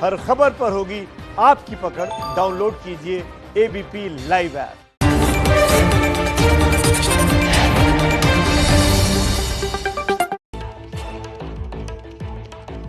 हर खबर पर होगी आपकी पकड़। डाउनलोड कीजिए एबीपी लाइव ऐप।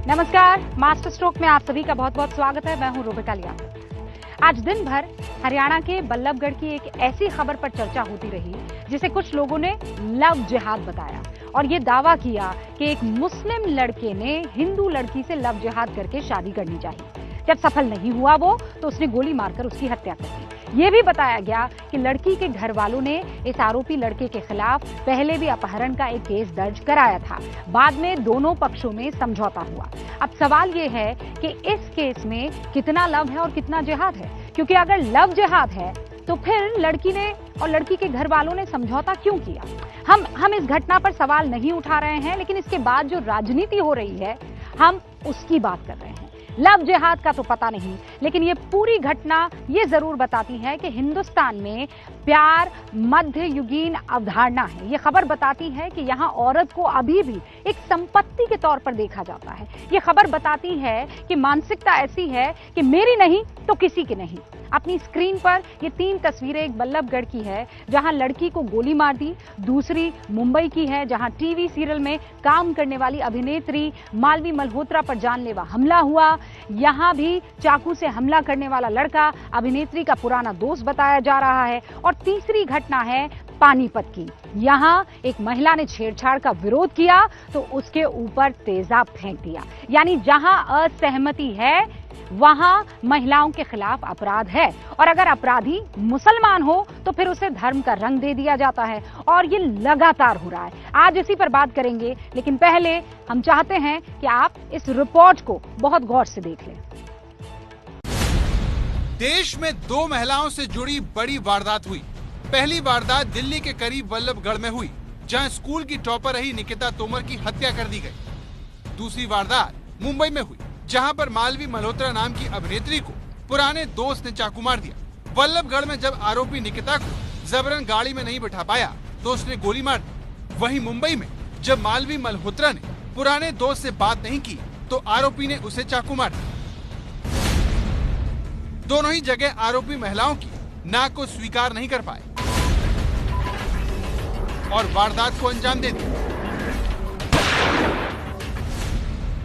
नमस्कार, मास्टर स्ट्रोक में आप सभी का बहुत बहुत स्वागत है। मैं हूं रूबिका लियाकत। आज दिन भर हरियाणा के बल्लभगढ़ की एक ऐसी खबर पर चर्चा होती रही जिसे कुछ लोगों ने लव जिहाद बताया और ये दावा किया कि एक मुस्लिम लड़के ने हिंदू लड़की से लव जिहाद करके शादी करनी चाहिए। जब सफल नहीं हुआ वो तो उसने गोली मारकर उसकी हत्या कर दी। ये भी बताया गया कि लड़की के घर वालों ने इस आरोपी लड़के के खिलाफ पहले भी अपहरण का एक केस दर्ज कराया था। बाद में दोनों पक्षों में समझौता हुआ। अब सवाल ये है कि इस केस में कितना लव है और कितना जिहाद है, क्योंकि अगर लव जिहाद है तो फिर लड़की ने और लड़की के घर वालों ने समझौता क्यों किया। हम इस घटना पर सवाल नहीं उठा रहे हैं, लेकिन इसके बाद जो राजनीति हो रही है हम उसकी बात कर रहे हैं। लव जिहाद का तो पता नहीं, लेकिन ये पूरी घटना ये जरूर बताती है कि हिंदुस्तान में प्यार मध्ययुगीन अवधारणा है। ये खबर बताती है कि यहाँ औरत को अभी भी एक संपत्ति के तौर पर देखा जाता है। ये खबर बताती है कि मानसिकता ऐसी है कि मेरी नहीं तो किसी की नहीं। अपनी स्क्रीन पर ये 3 तस्वीरें एक बल्लभगढ़ की है जहां लड़की को गोली मार दी, दूसरी मुंबई की है जहां टीवी सीरियल में काम करने वाली अभिनेत्री मालवी मल्होत्रा पर जानलेवा हमला हुआ। यहां भी चाकू से हमला करने वाला लड़का अभिनेत्री का पुराना दोस्त बताया जा रहा है। और तीसरी घटना है पानीपत की। यहां एक महिला ने छेड़छाड़ का विरोध किया तो उसके ऊपर तेजाब फेंक दिया। यानी जहां असहमति है वहां महिलाओं के खिलाफ अपराध है, और अगर अपराधी मुसलमान हो तो फिर उसे धर्म का रंग दे दिया जाता है। और ये लगातार हो रहा है। आज इसी पर बात करेंगे, लेकिन पहले हम चाहते हैं कि आप इस रिपोर्ट को बहुत गौर से देख लें। देश में 2 महिलाओं से जुड़ी बड़ी वारदात हुई। पहली वारदात दिल्ली के करीब बल्लभगढ़ में हुई, जहां स्कूल की टॉपर रही निकिता तोमर की हत्या कर दी गई। दूसरी वारदात मुंबई में हुई, जहां पर मालवी मल्होत्रा नाम की अभिनेत्री को पुराने दोस्त ने चाकू मार दिया। बल्लभगढ़ में जब आरोपी निकिता को जबरन गाड़ी में नहीं बिठा पाया तो उसने गोली मार दी। वहीं मुंबई में जब मालवी मल्होत्रा ने पुराने दोस्त से बात नहीं की तो आरोपी ने उसे चाकू मार दिया। दोनों ही जगह आरोपी महिलाओं की नाक को स्वीकार नहीं कर पाए और वारदात को अंजाम दे दिया।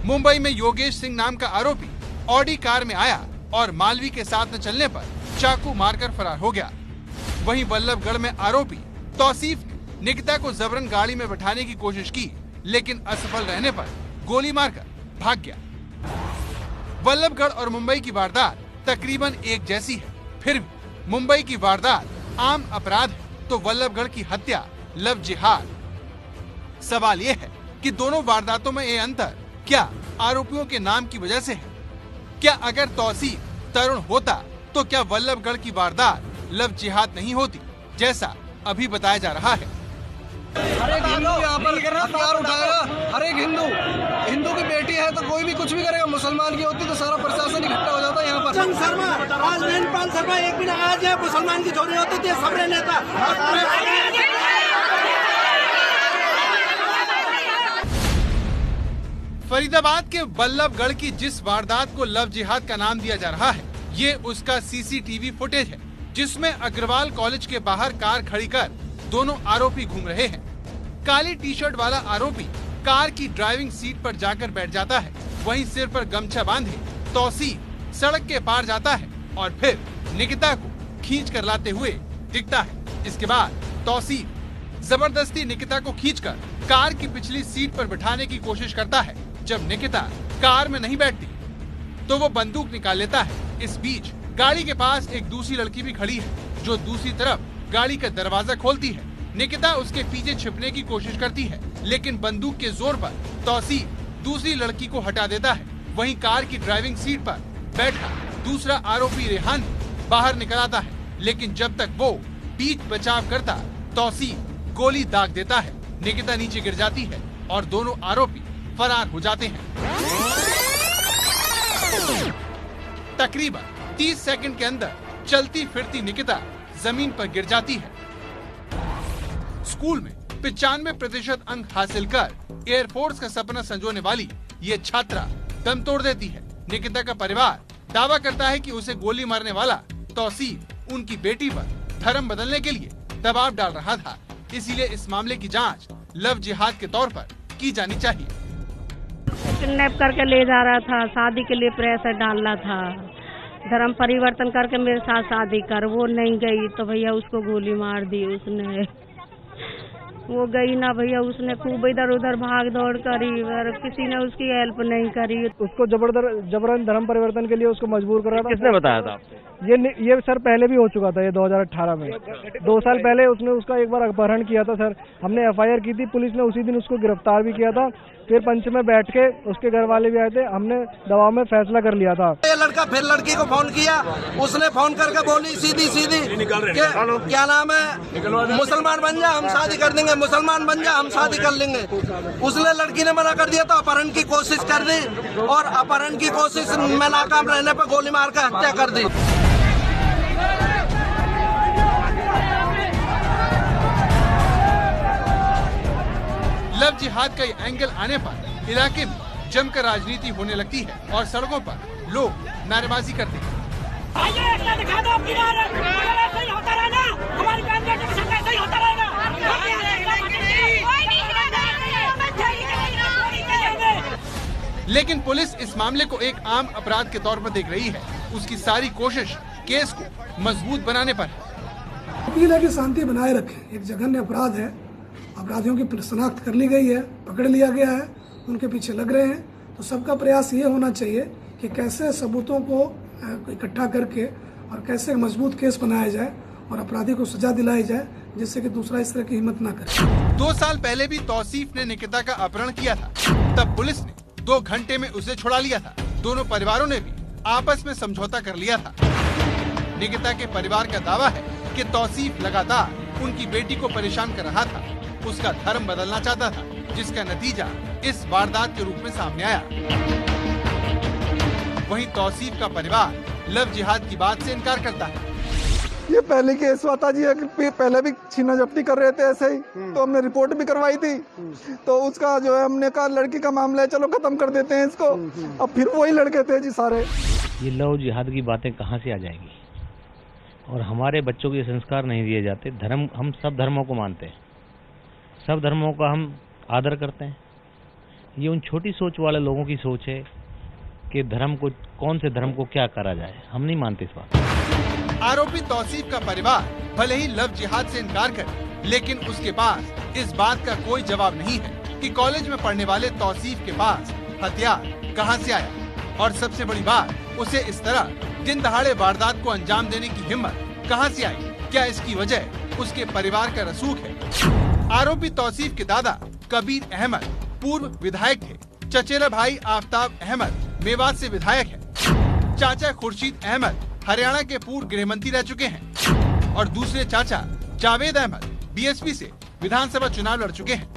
मुंबई में योगेश सिंह नाम का आरोपी ऑडी कार में आया और मालवी के साथ न चलने पर चाकू मारकर फरार हो गया। वहीं बल्लभगढ़ में आरोपी तौसीफ ने निकिता को जबरन गाड़ी में बैठाने की कोशिश की, लेकिन असफल रहने पर गोली मारकर भाग गया। बल्लभगढ़ और मुंबई की वारदात तकरीबन एक जैसी है, फिर भी मुंबई की वारदात आम अपराध है तो बल्लभगढ़ की हत्या लव जिहाद। सवाल ये है कि दोनों वारदातों में ये अंतर क्या आरोपियों के नाम की वजह से है? क्या अगर तौसीफ तरुण होता तो क्या बल्लभगढ़ की वारदात लव जिहाद नहीं होती, जैसा अभी बताया जा रहा है? हर एक हिंदू यहाँ पर हथियार उठाएगा। हर एक हिंदू की बेटी है तो कोई भी कुछ भी करेगा। मुसलमान की होती तो सारा प्रशासन इकट्ठा हो जाता है यहाँ पर। आज नैनपाल शर्मा एक भी आज है, मुसलमान की चोरी होती थी, सबरे नेता। फरीदाबाद के बल्लभगढ़ की जिस वारदात को लव जिहाद का नाम दिया जा रहा है, ये उसका सीसीटीवी फुटेज है, जिसमें अग्रवाल कॉलेज के बाहर कार खड़ी कर दोनों आरोपी घूम रहे हैं। काली टी शर्ट वाला आरोपी कार की ड्राइविंग सीट पर जाकर बैठ जाता है, वहीं सिर पर गमछा बांधे तौसीफ सड़क के पार जाता है और फिर निकिता को खींच कर लाते हुए दिखता है। इसके बाद तौसीफ जबरदस्ती निकिता को खींचकर कार की पिछली सीट पर बिठाने की कोशिश करता है। जब निकिता कार में नहीं बैठती तो वो बंदूक निकाल लेता है। इस बीच गाड़ी के पास एक दूसरी लड़की भी खड़ी है, जो दूसरी तरफ गाड़ी का दरवाजा खोलती है। निकिता उसके पीछे छिपने की कोशिश करती है, लेकिन बंदूक के जोर पर तौसीफ दूसरी लड़की को हटा देता है। वहीं कार की ड्राइविंग सीट पर बैठा दूसरा आरोपी रेहान बाहर निकल आता है, लेकिन जब तक वो बीच बचाव करता तौसीफ गोली दाग देता है। निकिता नीचे गिर जाती है और दोनों आरोपी फरार हो जाते हैं। तकरीबन 30 सेकंड के अंदर चलती फिरती निकिता जमीन पर गिर जाती है। स्कूल में 95% अंक हासिल कर एयरफोर्स का सपना संजोने वाली ये छात्रा दम तोड़ देती है। निकिता का परिवार दावा करता है कि उसे गोली मारने वाला तौसीफ उनकी बेटी पर धर्म बदलने के लिए दबाव डाल रहा था। इसीलिए इस मामले की जांच लव जिहाद के तौर पर की जानी चाहिए। किडनैप करके ले जा रहा था, शादी के लिए प्रेशर डालना था, धर्म परिवर्तन करके मेरे साथ शादी कर, वो नहीं गई तो भैया उसको गोली मार दी उसने। वो गई ना भैया, उसने खूब इधर उधर भाग दौड़ करी और किसी ने उसकी हेल्प नहीं करी। उसको जबरन धर्म परिवर्तन के लिए उसको मजबूर कर रहा था। किसने बताया था आपको? ये सर पहले भी हो चुका था, ये 2018 में 2 साल पहले उसने उसका एक बार अपहरण किया था सर। हमने FIR की थी, पुलिस ने उसी दिन उसको गिरफ्तार भी किया था। फिर पंच में बैठ के उसके घर वाले भी आए थे, हमने दबाव में फैसला कर लिया था। ये लड़का फिर लड़की को फोन किया, उसने फोन करके बोली सीधी क्या नाम है, मुसलमान बन जा हम शादी कर देंगे, मुसलमान बन जा हम शादी कर लेंगे। उसने लड़की ने मना कर दिया तो अपहरण की कोशिश कर दी और अपहरण की कोशिश में नाकाम रहने पर गोली मार कर हत्या कर दी। लव जिहाद का ये एंगल आने पर इलाके में जमकर राजनीति होने लगती है और सड़कों पर लोग नारेबाजी करते हैं। दिखा दो अपनी बार, ऐसा ही होता रहेगा, हमारी बहन बेटे के साथ ऐसा ही होता रहेगा। लेकिन पुलिस इस मामले को एक आम अपराध के तौर पर देख रही है। उसकी सारी कोशिश केस को मजबूत बनाने पर है। अपील है कि शांति बनाए रखें। एक जघन्य अपराध है, अपराधियों की शनाख्त कर ली गई है, पकड़ लिया गया है, उनके पीछे लग रहे हैं। तो सबका प्रयास ये होना चाहिए कि कैसे सबूतों को इकट्ठा करके और कैसे मजबूत केस बनाया जाए और अपराधी को सजा दिलाई जाए, जिससे कि दूसरा इस तरह की हिम्मत न करे। 2 साल पहले भी तौसीफ ने निकिता का अपहरण किया था, तब पुलिस ने 2 घंटे में उसे छुड़ा लिया था। दोनों परिवारों ने भी आपस में समझौता कर लिया था। निकिता के परिवार का दावा है कि तौसीफ लगातार उनकी बेटी को परेशान कर रहा था, उसका धर्म बदलना चाहता था, जिसका नतीजा इस वारदात के रूप में सामने आया। वहीं तौसीफ का परिवार लव जिहाद की बात से इनकार करता है। ये पहले केस हुआ था जी, पहले भी छीना झपटी कर रहे थे ऐसे ही, तो हमने रिपोर्ट भी करवाई थी। तो उसका जो है हमने कहा लड़की का मामला है, चलो खत्म कर देते हैं इसको। अब फिर वही लड़के थे जी सारे। ये लव जिहाद की बातें कहाँ से आ जाएंगी? और हमारे बच्चों को ये संस्कार नहीं दिए जाते। धर्म, हम सब धर्मों को मानते हैं, सब धर्मों का हम आदर करते हैं। ये उन छोटी सोच वाले लोगों की सोच है कि धर्म को, कौन से धर्म को क्या करा जाए। हम नहीं मानते इस बात। आरोपी तौसीफ का परिवार भले ही लव जिहाद से इनकार करे, लेकिन उसके पास इस बात का कोई जवाब नहीं है कि कॉलेज में पढ़ने वाले तौसीफ के पास हथियार कहां से आया। और सबसे बड़ी बात, उसे इस तरह दिन दहाड़े वारदात को अंजाम देने की हिम्मत कहां से आई? क्या इसकी वजह उसके परिवार का रसूख है? आरोपी तौसीफ के दादा कबीर अहमद पूर्व विधायक थे। चचेरा भाई आफ्ताब अहमद मेवात से विधायक है। चाचा खुर्शीद अहमद हरियाणा के पूर्व गृह मंत्री रह चुके हैं और दूसरे चाचा जावेद अहमद BSP से विधानसभा चुनाव लड़ चुके हैं।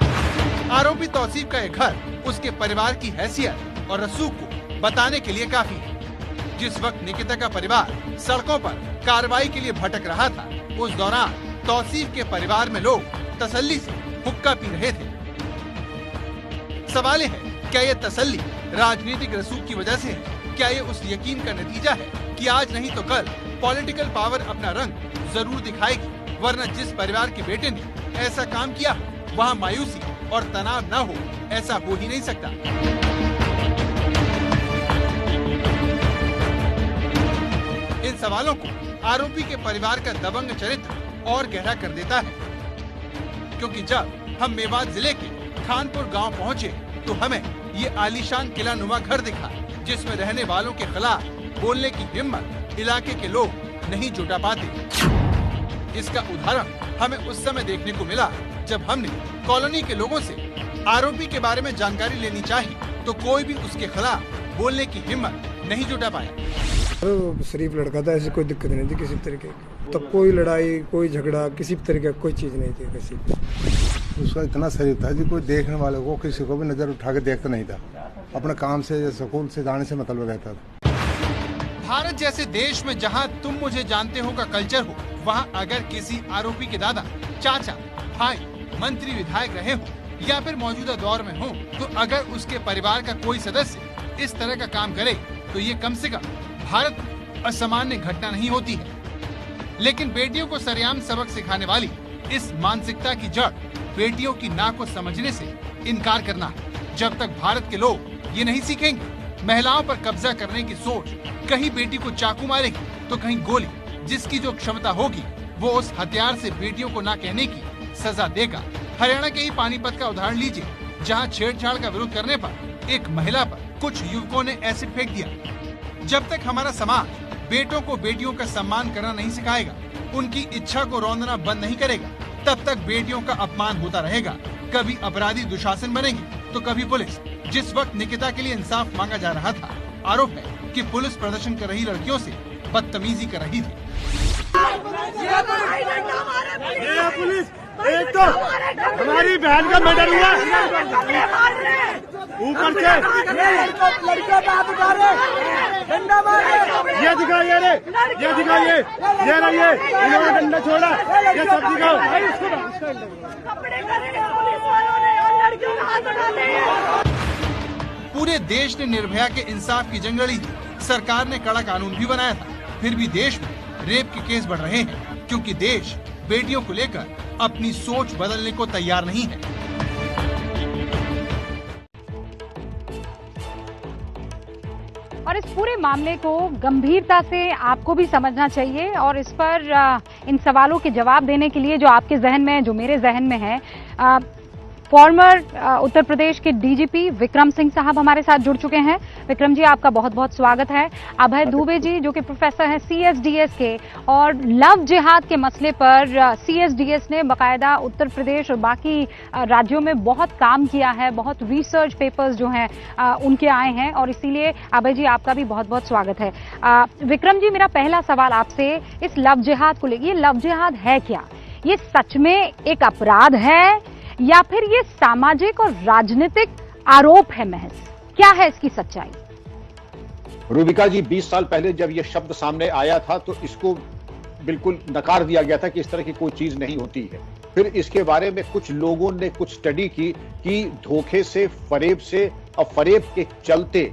आरोपी तौसीफ का ये घर उसके परिवार की हैसियत और रसूख को बताने के लिए काफी है। जिस वक्त निकिता का परिवार सड़कों पर कार्रवाई के लिए भटक रहा था, उस दौरान तौसीफ के परिवार में लोग तसल्ली से हुक्का पी रहे थे। सवाल है, क्या ये तसल्ली राजनीतिक रसूख की वजह से है? क्या ये उस यकीन का नतीजा है कि आज नहीं तो कल पॉलिटिकल पावर अपना रंग जरूर दिखाएगी? वरना जिस परिवार के बेटे ने ऐसा काम किया, वहाँ मायूसी और तनाव न हो, ऐसा हो ही नहीं सकता। इन सवालों को आरोपी के परिवार का दबंग चरित्र और गहरा कर देता है, क्योंकि जब हम मेवात जिले के खानपुर गांव पहुंचे तो हमें ये आलीशान किला नुमा घर दिखा, जिसमें रहने वालों के खिलाफ बोलने की हिम्मत इलाके के लोग नहीं जुटा पाते। इसका उदाहरण हमें उस समय देखने को मिला जब हमने कॉलोनी के लोगों से आरोपी के बारे में जानकारी लेनी चाहिए, तो कोई भी उसके खिलाफ बोलने की हिम्मत नहीं जुटा पाया। शरीफ लड़का था, ऐसी कोई दिक्कत नहीं थी किसी तरीके की। तब कोई लड़ाई, कोई झगड़ा, किसी तरीके की कोई चीज नहीं थी किसी की। उसका इतना शरीफ था जी, कोई देखने वाले को किसी को भी नजर उठा के देखता नहीं था। अपने काम से, स्कूल से जाने से मतलब रहता था। भारत जैसे देश में जहां तुम मुझे जानते हो का कल्चर हो, वहां अगर किसी आरोपी के दादा, चाचा, भाई मंत्री, विधायक रहे हो या फिर मौजूदा दौर में हो, तो अगर उसके परिवार का कोई सदस्य इस तरह का काम करे तो तो ये कम से कम भारत में असामान्य घटना नहीं होती है। लेकिन बेटियों को सरेआम सबक सिखाने वाली इस मानसिकता की जड़ बेटियों की नाक को समझने से इनकार करना है। जब तक भारत के लोग ये नहीं सीखेंगे, महिलाओं पर कब्जा करने की सोच कहीं बेटी को चाकू मारेगी तो कहीं गोली, जिसकी जो क्षमता होगी वो उस हथियार से बेटियों को ना कहने की सजा देगा। हरियाणा के ही पानीपत का उदाहरण लीजिए, जहां छेड़छाड़ का विरोध करने पर एक महिला पर कुछ युवकों ने एसिड फेंक दिया। जब तक हमारा समाज बेटों को बेटियों का सम्मान करना नहीं सिखाएगा, उनकी इच्छा को रौंदना बंद नहीं करेगा, तब तक बेटियों का अपमान होता रहेगा। कभी अपराधी दुशासन बनेंगे तो कभी पुलिस। जिस वक्त निकिता के लिए इंसाफ मांगा जा रहा था, आरोप है कि पुलिस प्रदर्शन कर रही लड़कियों से बदतमीजी कर रही थी। पुलिस एक तो हमारी बहन का मर्डर हुआ, ऊपर से ये दिखाइए रे, ये दिखाइए, ये रहिए, इन्होंने डंडा छोड़ा, ये सब दिखाओ। पूरे देश ने निर्भया के इंसाफ की जंग लड़ी थी। सरकार ने कड़ा कानून भी बनाया था, फिर भी देश में रेप के केस बढ़ रहे हैं, क्योंकि देश बेटियों को लेकर अपनी सोच बदलने को तैयार नहीं है। और इस पूरे मामले को गंभीरता से आपको भी समझना चाहिए और इस पर इन सवालों के जवाब देने के लिए जो आपके जहन में है, जो मेरे जहन में है, फॉर्मर उत्तर प्रदेश के डीजीपी विक्रम सिंह साहब हमारे साथ जुड़ चुके हैं। विक्रम जी, आपका बहुत बहुत स्वागत है। अभय दुबे जी, जो कि प्रोफेसर हैं सीएसडीएस के, और लव जिहाद के मसले पर सीएसडीएस ने बाकायदा उत्तर प्रदेश और बाकी राज्यों में बहुत काम किया है, बहुत रिसर्च पेपर्स जो हैं उनके आए हैं, और इसीलिए अभय जी आपका भी बहुत बहुत स्वागत है। विक्रम जी, मेरा पहला सवाल आपसे इस लव जिहाद को लेकर, ये लव जिहाद है क्या? ये सच में एक अपराध है या फिर ये सामाजिक और राजनीतिक आरोप है महज? क्या है इसकी सच्चाई? रूबिका जी, 20 साल पहले जब ये शब्द सामने आया था तो इसको बिल्कुल नकार दिया गया था कि इस तरह की कोई चीज नहीं होती है। फिर इसके बारे में कुछ लोगों ने कुछ स्टडी की कि धोखे से, फरेब से और फरेब के चलते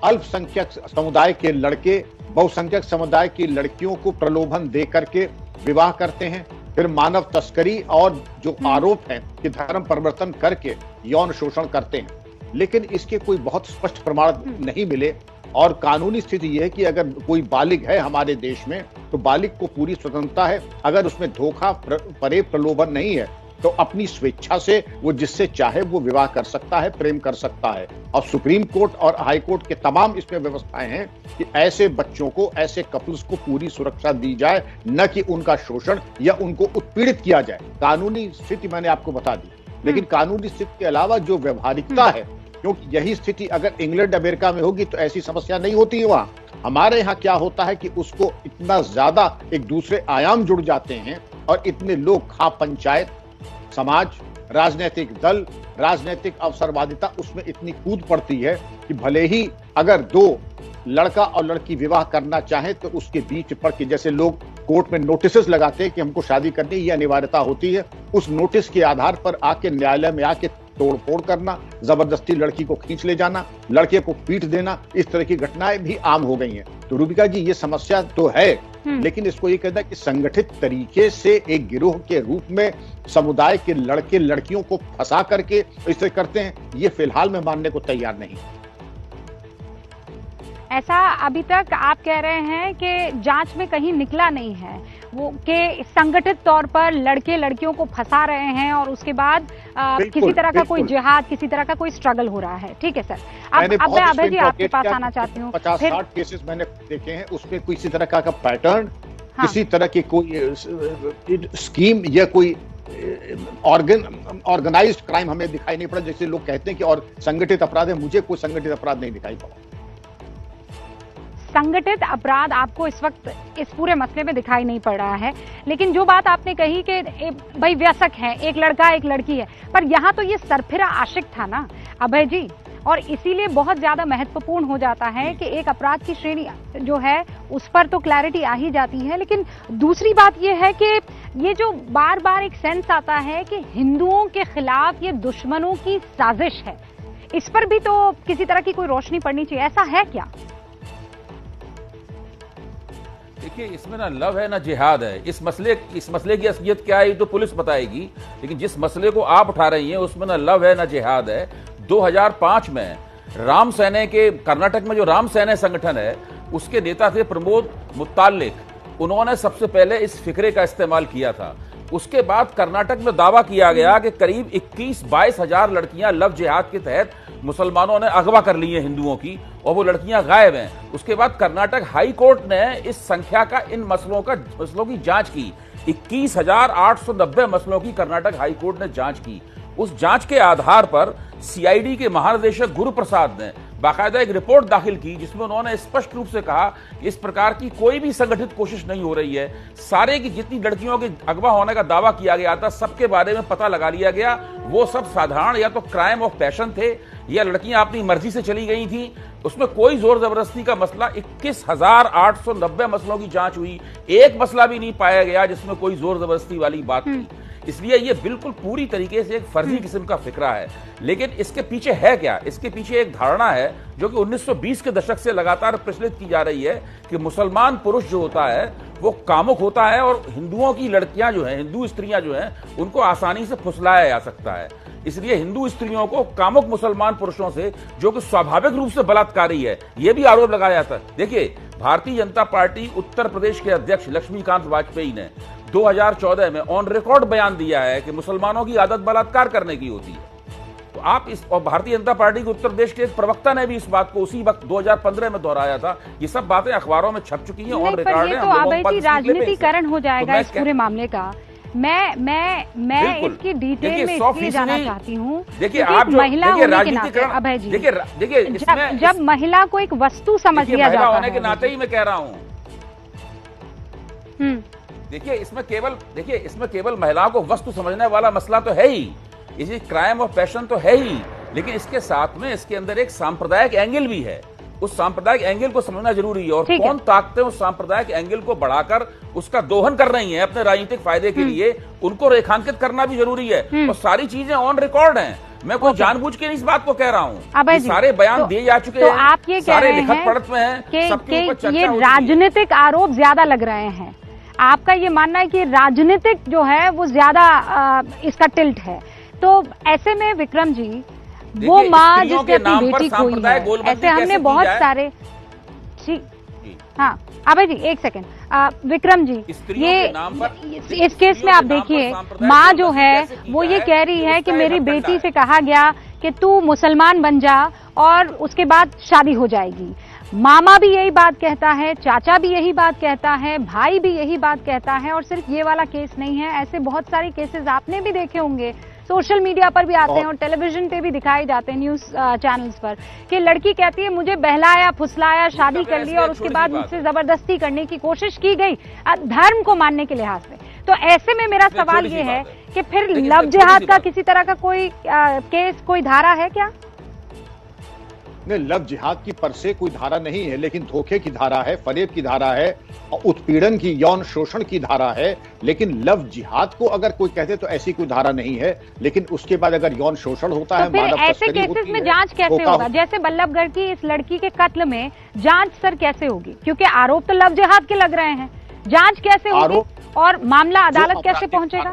अल्पसंख्यक समुदाय के लड़के बहुसंख्यक समुदाय की लड़कियों को प्रलोभन दे करके विवाह करते हैं। फिर मानव तस्करी और जो आरोप है कि धर्म परिवर्तन करके यौन शोषण करते हैं। लेकिन इसके कोई बहुत स्पष्ट प्रमाण नहीं मिले, और कानूनी स्थिति यह है कि अगर कोई बालिग है हमारे देश में तो बालिग को पूरी स्वतंत्रता है। अगर उसमें धोखा, फरेब, प्रलोभन नहीं है तो अपनी स्वेच्छा से वो जिससे चाहे वो विवाह कर सकता है, प्रेम कर सकता है। और सुप्रीम कोर्ट और हाई कोर्ट के तमाम इसमें व्यवस्थाएं हैं कि ऐसे बच्चों को, ऐसे कपल्स को पूरी सुरक्षा दी जाए, न कि उनका शोषण या उनको उत्पीड़ित किया जाए। कानूनी स्थिति मैंने आपको बता दी, लेकिन कानूनी स्थिति के अलावा जो व्यवहारिकता है, क्योंकि यही स्थिति अगर इंग्लैंड अमेरिका में होगी तो ऐसी समस्या नहीं होती है वहां। हमारे यहाँ क्या होता है कि उसको इतना ज्यादा एक दूसरे आयाम जुड़ जाते हैं और इतने लोग, खा पंचायत, समाज, राजनीतिक दल, राजनीतिक अवसरवादिता उसमें इतनी कूद पड़ती है कि भले ही अगर दो लड़का और लड़की विवाह करना चाहे तो उसके बीच पड़ के, जैसे लोग कोर्ट में नोटिस लगाते हैं कि हमको शादी करनी, ये अनिवार्यता होती है, उस नोटिस के आधार पर आके न्यायालय में आके तोड़फोड़ करना, जबरदस्ती लड़की को खींच ले जाना, लड़के को पीट देना, इस तरह की घटनाएं भी आम हो गई हैं। तो रूबिका जी, ये समस्या तो है, लेकिन इसको ये कहना कि संगठित तरीके से एक गिरोह के रूप में समुदाय के लड़के लड़कियों को फंसा करके इसे करते हैं, ये फिलहाल मैं मानने को तैयार नहीं। ऐसा अभी तक आप कह रहे हैं कि जांच में कहीं निकला नहीं है वो, कि संगठित तौर पर लड़के लड़कियों को फंसा रहे हैं और उसके बाद किसी तरह का कोई जिहाद, किसी तरह का कोई स्ट्रगल हो रहा है। ठीक है सर, अब मैं अभय जी आपके पास आना चाहती हूँ। 50-60 केसेस मैंने देखे हैं, उसमें किसी तरह का पैटर्न, किसी तरह की कोई स्कीम या कोई ऑर्गेनाइज्ड क्राइम हमें दिखाई नहीं पड़ा। जैसे लोग कहते हैं कि और संगठित अपराध है, मुझे कोई संगठित अपराध नहीं दिखाई पड़ा। संगठित अपराध आपको इस वक्त इस पूरे मसले में दिखाई नहीं पड़ रहा है, लेकिन जो बात आपने कही कि भाई वयस्क है, एक लड़का एक लड़की है, पर यहाँ तो ये सरफिरा आशिक था ना अभय जी, और इसीलिए बहुत ज्यादा महत्वपूर्ण हो जाता है कि एक अपराध की श्रेणी जो है उस पर तो क्लैरिटी आ ही जाती है। लेकिन दूसरी बात ये है कि ये जो बार बार एक सेंस आता है कि हिंदुओं के खिलाफ ये दुश्मनों की साजिश है, इस पर भी तो किसी तरह की कोई रोशनी पड़नी चाहिए। ऐसा है क्या? देखिए, इसमें ना लव है ना जिहाद है। इस मसले की असलियत क्या है ये तो पुलिस बताएगी, लेकिन जिस मसले को आप उठा रही हैं उसमें ना लव है ना जिहाद है। 2005 में राम सेने के कर्नाटक में जो राम सेना संगठन है उसके नेता थे प्रमोद मुतालिक। उन्होंने सबसे पहले इस फिक्रे का इस्तेमाल किया था। उसके बाद कर्नाटक में दावा किया गया कि करीब 21-22 हजार लड़कियां लव जिहाद के तहत मुसलमानों ने अगवा कर ली हैं हिंदुओं की, और वो लड़कियां गायब हैं। उसके बाद कर्नाटक हाई कोर्ट ने इस संख्या का इन मसलों की जांच की। 21,890 मसलों की कर्नाटक हाई कोर्ट ने जांच की। उस जांच के आधार पर सीआईडी के महानिदेशक गुरु प्रसाद ने बाकायदा एक रिपोर्ट दाखिल की, जिसमें उन्होंने स्पष्ट रूप से कहा कि इस प्रकार की कोई भी संगठित कोशिश नहीं हो रही है। सारे की जितनी लड़कियों के अगवा होने का दावा किया गया था सबके बारे में पता लगा लिया गया। वो सब साधारण या तो क्राइम ऑफ पैशन थे या लड़कियां अपनी मर्जी से चली गई थी। उसमें कोई जोर जबरदस्ती का मसला 21,890 मसलों की जांच हुई, एक मसला भी नहीं पाया गया जिसमें कोई जोर जबरदस्ती वाली बात थी। इसलिए ये बिल्कुल पूरी तरीके से एक फर्जी किस्म का फिक्रा है। लेकिन इसके पीछे है क्या? इसके पीछे एक धारणा है जो कि 1920 के दशक से लगातार प्रचलित की जा रही है कि मुसलमान पुरुष जो होता है वो कामुक होता है और हिंदुओं की लड़कियां जो हैं, हिंदू स्त्रियां जो हैं, उनको आसानी से फुसलाया जा सकता है। इसलिए हिंदू स्त्रियों को कामुक मुसलमान पुरुषों से, जो कि स्वाभाविक रूप से बलात्कारी है, यह भी आरोप लगाया जाता है। देखिए, भारतीय जनता पार्टी उत्तर प्रदेश के अध्यक्ष लक्ष्मीकांत वाजपेयी ने 2014 में ऑन रिकॉर्ड बयान दिया है कि मुसलमानों की आदत बलात्कार करने की होती है। तो आप और भारतीय जनता पार्टी के उत्तर प्रदेश के एक प्रवक्ता ने भी इस बात को उसी वक्त 2015 में दोहराया था। ये सब बातें अखबारों में छप चुकी हैं, ऑन रिकॉर्ड है। तो अभय जी, राजनीतिकरण हो जाएगा इस पूरे मामले का। मैं इसकी डिटेल में इसलिए जाना चाहती हूँ। देखिए, आप महिला होने के नाते, अभय जी, देखिए जब महिला को एक वस्तु समझ लिया जाता है, होने के नाते ही मैं कह रहा हूँ। देखिए, इसमें केवल महिलाओं को वस्तु समझने वाला मसला तो है ही, इसी क्राइम ऑफ पैशन तो है ही, लेकिन इसके साथ में इसके अंदर एक सांप्रदायिक एंगल भी है। उस सांप्रदायिक एंगल को समझना जरूरी है, और कौन ताकतें उस सांप्रदायिक एंगल को बढ़ाकर उसका दोहन कर रही हैं अपने राजनीतिक फायदे के लिए, उनको रेखांकित करना भी जरूरी है। और सारी चीजें ऑन रिकॉर्ड हैं। मैं कोई जानबूझ के इस बात को कह रहा हूँ। सारे बयान दिए जा चुके हैं, आप ये कह रहे हैं कि ये राजनीतिक आरोप ज्यादा लग रहे हैं। आपका ये मानना है कि राजनीतिक जो है वो ज्यादा इसका टिल्ट है। तो ऐसे में विक्रम जी, वो माँ जिसने अपनी बेटी खोई है, ऐसे हमने बहुत सारे, ठीक, हाँ अभय जी एक सेकंड, विक्रम जी, ये इस केस में आप देखिए, माँ जो है वो ये कह रही है कि मेरी बेटी से कहा गया कि तू मुसलमान बन जा और उसके बाद शादी हो जाएगी। मामा भी यही बात कहता है, चाचा भी यही बात कहता है, भाई भी यही बात कहता है। और सिर्फ ये वाला केस नहीं है, ऐसे बहुत सारे केसेस आपने भी देखे होंगे, सोशल मीडिया पर भी आते हैं और टेलीविजन पे भी दिखाए जाते हैं, न्यूज चैनल्स पर, कि लड़की कहती है मुझे बहलाया फुसलाया, शादी कर ली और उसके बाद मुझसे जबरदस्ती करने की कोशिश की गई धर्म को मानने के लिहाज से। तो ऐसे में मेरा सवाल ये है कि फिर लव जिहाद का किसी तरह का कोई केस, कोई धारा है क्या? नहीं, लव जिहाद की पर से कोई धारा नहीं है, लेकिन धोखे की धारा है, फरेब की धारा है, उत्पीड़न की, यौन शोषण की धारा है। लेकिन लव जिहाद को अगर कोई कहते तो ऐसी कोई धारा नहीं है। लेकिन उसके बाद अगर यौन शोषण होता है, फिर ऐसे केसेस में जांच कैसे होगा? जैसे बल्लभगढ़ की इस लड़की के कत्ल में जांच सर कैसे होगी? क्योंकि आरोप तो लव जिहाद के लग रहे हैं, जांच कैसे होगी और मामला अदालत कैसे पहुंचेगा?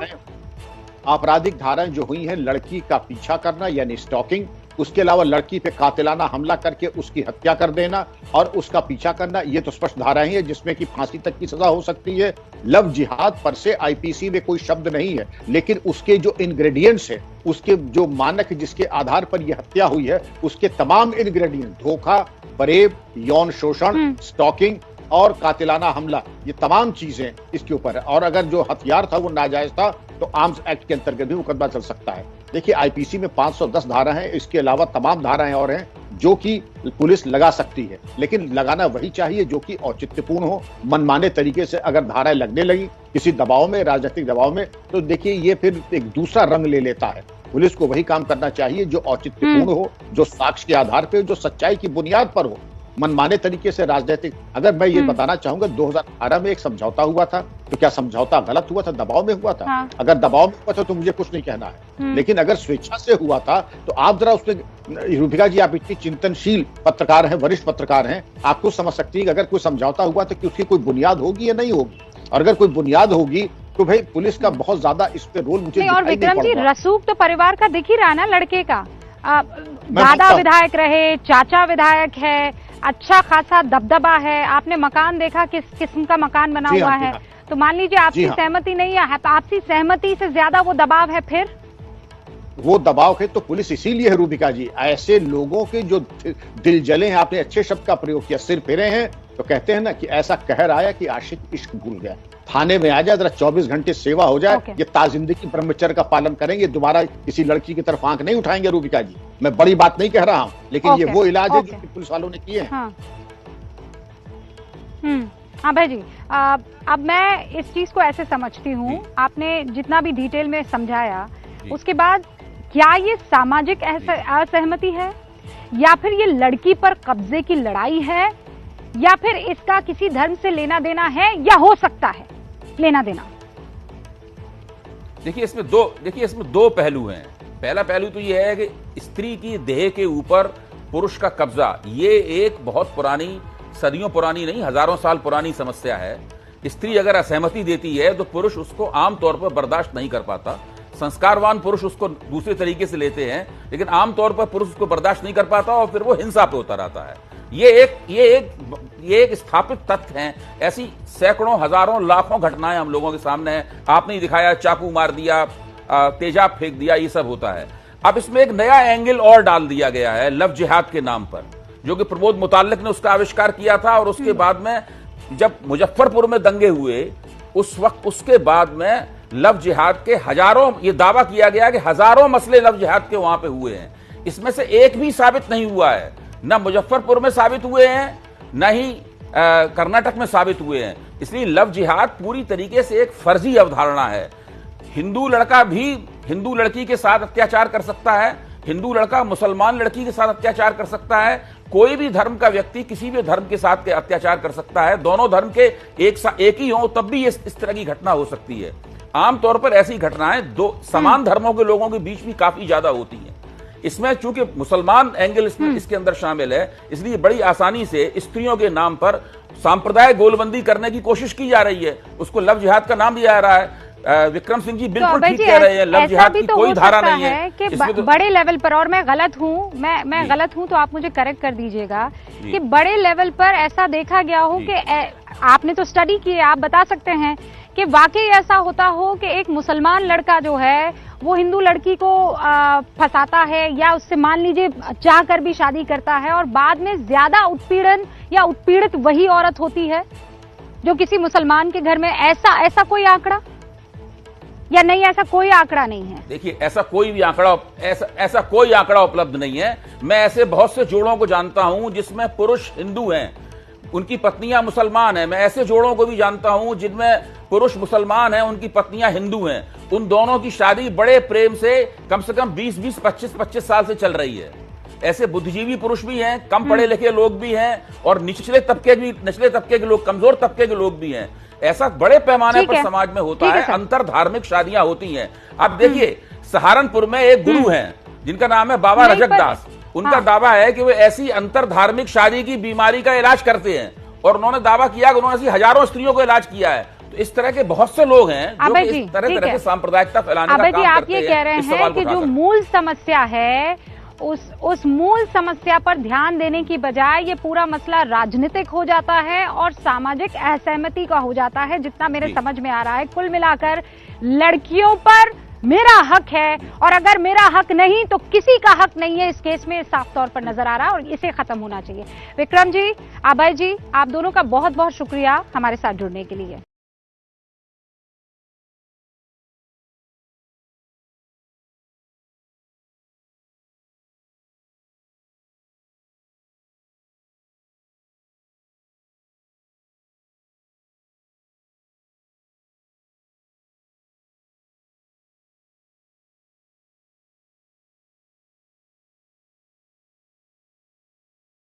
आपराधिक धाराएं जो हुई हैं, लड़की का पीछा करना यानी स्टॉकिंग, उसके अलावा लड़की पे कातिलाना हमला करके उसकी हत्या कर देना और उसका पीछा करना, ये तो स्पष्ट धाराएं हैं जिसमें कि फांसी तक की सजा हो सकती है। लव जिहाद पर से आईपीसी में कोई शब्द नहीं है, लेकिन उसके जो इंग्रेडिएंट्स है, उसके जो मानक जिसके आधार पर यह हत्या हुई है, उसके तमाम इंग्रेडिएंट, धोखा, फरेब, यौन शोषण, स्टॉकिंग और कातिलाना हमला, ये तमाम चीजें इसके ऊपर है। और अगर जो हथियार था वो नाजायज था तो आर्म्स एक्ट के अंतर्गत भी मुकदमा चल सकता है। देखिए, आईपीसी में 510 धारा हैं, इसके अलावा तमाम धाराएं और हैं जो कि पुलिस लगा सकती है, लेकिन लगाना वही चाहिए जो कि औचित्यपूर्ण हो। मनमाने तरीके से अगर धाराएं लगने लगी किसी दबाव में, राजनीतिक दबाव में, तो देखिए ये फिर एक दूसरा रंग ले लेता है। पुलिस को वही काम करना चाहिए जो औचित्यपूर्ण हो, जो साक्ष्य के आधार पर, जो सच्चाई की बुनियाद पर हो। मनमाने तरीके से राजनीतिक। अगर मैं ये बताना चाहूंगा 2018 में एक समझौता हुआ था, तो क्या समझौता गलत हुआ था? दबाव में हुआ था? हाँ। अगर दबाव में हुआ था तो मुझे कुछ नहीं कहना है, लेकिन अगर स्वेच्छा से हुआ था तो आप जरा उसमें, रूबिका जी आप इतनी चिंतनशील पत्रकार हैं, वरिष्ठ पत्रकार हैं, आप कुछ समझ सकती है कि अगर कोई समझौता हुआ तो कि उसकी कोई बुनियाद होगी या नहीं होगी, और अगर कोई बुनियाद होगी तो भाई पुलिस का बहुत ज्यादा इस पे रोल मुझे और दिखाई विक्रम नहीं जी, पड़ रहा। रसूख तो परिवार का दिख ही रहा ना लड़के का। दादा विधायक रहे, चाचा विधायक है, अच्छा खासा दबदबा है, आपने मकान देखा किस किस्म का मकान बना हुआ है, तो मान लीजिए आपसी सहमति नहीं है, आपसी सहमति से ज्यादा वो दबाव है, फिर वो दबाव है तो पुलिस इसीलिए है रूबिका जी, ऐसे लोगों के जो दिल जले हैं, आपने अच्छे शब्द का प्रयोग किया, सिर फिरे हैं, तो कहते हैं ना कि ऐसा कहर आया कि आशिक इश्क भूल गया। थाने में आ जाए, जरा 24 घंटे सेवा हो जाए, ये ताजिंदगी ब्रह्मचर्य का पालन करेंगे, दोबारा किसी लड़की की तरफ आंख नहीं उठाएंगे। रूबिका जी, मैं बड़ी बात नहीं कह रहा हूं, लेकिन ये वो इलाज है जो पुलिस वालों ने किए हैं। हाँ भाई जी, अब मैं इस चीज को ऐसे समझती हूँ, आपने जितना भी डिटेल में समझाया, उसके बाद क्या ये सामाजिक असहमति है, या फिर ये लड़की पर कब्जे की लड़ाई है, या फिर इसका किसी धर्म से लेना देना है, या हो सकता है लेना देना? देखिए इसमें दो पहलू हैं। पहला पहलू तो ये है कि स्त्री की देह के ऊपर पुरुष का कब्जा, ये एक बहुत पुरानी, सदियों पुरानी नहीं, हजारों साल पुरानी समस्या है। स्त्री अगर असहमति देती है तो पुरुष उसको आमतौर पर बर्दाश्त नहीं कर पाता। संस्कारवान पुरुष उसको दूसरे तरीके से लेते हैं, लेकिन आमतौर पर पुरुष उसको बर्दाश्त नहीं कर पाता और फिर वो हिंसा पे उतर आता है। ये एक स्थापित तथ्य है। ऐसी सैकड़ों, हजारों, लाखों घटनाएं हम लोगों के सामने हैं। आपने दिखाया, चाकू मार दिया, तेजाब फेंक दिया, ये सब होता है। अब इसमें एक नया एंगल और डाल दिया गया है लव जिहाद के नाम पर, जो कि प्रमोद मुतालिक ने उसका आविष्कार किया था, और उसके बाद में जब मुजफ्फरपुर में दंगे हुए उस वक्त, उसके बाद में लव जिहाद के हजारों, ये दावा किया गया कि हजारों मसले लव जिहाद के वहां पे हुए हैं। इसमें से एक भी साबित नहीं हुआ है, न मुजफ्फरपुर में साबित हुए हैं, न ही कर्नाटक में साबित हुए हैं। इसलिए लव जिहाद पूरी तरीके से एक फर्जी अवधारणा है। हिंदू लड़का भी हिंदू लड़की के साथ अत्याचार कर सकता है, हिंदू लड़का मुसलमान लड़की के साथ अत्याचार कर सकता है, कोई भी धर्म का व्यक्ति किसी भी धर्म के साथ अत्याचार कर सकता है। दोनों धर्म के एक ही हो तब भी इस तरह की घटना हो सकती है। आमतौर पर ऐसी घटनाएं दो समान धर्मों के लोगों के बीच भी काफी ज्यादा होती हैं। इसमें चूंकि मुसलमान एंगल इसके अंदर शामिल है, इसलिए बड़ी आसानी से स्त्रियों के नाम पर सांप्रदायिक गोलबंदी करने की कोशिश की जा रही है। उसको लव जिहाद का नाम दिया जा रहा है। विक्रम सिंह जी बिल्कुल ठीक कह रहे हैं, लव जिहाद की कोई धारा नहीं है कि बड़े लेवल पर, और मैं गलत हूँ, मैं गलत हूँ तो आप मुझे करेक्ट कर दीजिएगा, कि बड़े लेवल पर ऐसा देखा गया हो कि आपने तो स्टडी की है, आप बता सकते हैं कि वाकई ऐसा होता हो कि एक मुसलमान लड़का जो है वो हिंदू लड़की को फंसाता है, या उससे मान लीजिए चाह कर भी शादी करता है, और बाद में ज्यादा उत्पीड़न या उत्पीड़ित वही औरत होती है जो किसी मुसलमान के घर में। ऐसा कोई आंकड़ा या नहीं? ऐसा कोई आंकड़ा नहीं है। देखिए, ऐसा कोई भी आंकड़ा ऐसा कोई आंकड़ा उपलब्ध नहीं है। मैं ऐसे बहुत से जोड़ों को जानता हूं जिसमें पुरुष हिंदू हैं, उनकी पत्नियां मुसलमान हैं। मैं ऐसे जोड़ों को भी जानता हूं जिनमें पुरुष मुसलमान हैं, उनकी पत्नियां हिंदू हैं। उन दोनों की शादी बड़े प्रेम से कम 20-20, 25-25 साल से चल रही है। ऐसे बुद्धिजीवी पुरुष भी हैं, कम पढ़े लिखे लोग भी हैं, और निचले तबके के लोग, कमजोर तबके के लोग भी हैं। ऐसा बड़े पैमाने पर समाज में होता है। अंतर धार्मिक शादियां होती हैं। अब देखिए, सहारनपुर में एक गुरु हैं जिनका नाम है बाबा रजक दास। उनका दावा है कि वे ऐसी अंतर धार्मिक शादी की बीमारी का इलाज करते हैं, और उन्होंने दावा किया कि उन्होंने ऐसी हजारों स्त्रियों को इलाज किया है। तो इस तरह के बहुत से लोग हैं जो इस तरह के सांप्रदायिकता फैलाने का काम करते हैं। आप ये कह रहे हैं कि जो मूल समस्या है, उस मूल समस्या पर ध्यान देने की बजाय ये पूरा मसला राजनीतिक हो जाता है और सामाजिक असहमति का हो जाता है, जितना मेरे समझ में आ रहा है। कुल मिलाकर लड़कियों पर मेरा हक है, और अगर मेरा हक नहीं तो किसी का हक नहीं है, इस केस में साफ तौर पर नजर आ रहा है, और इसे खत्म होना चाहिए। विक्रम जी, अभय जी, आप दोनों का बहुत बहुत शुक्रिया हमारे साथ जुड़ने के लिए।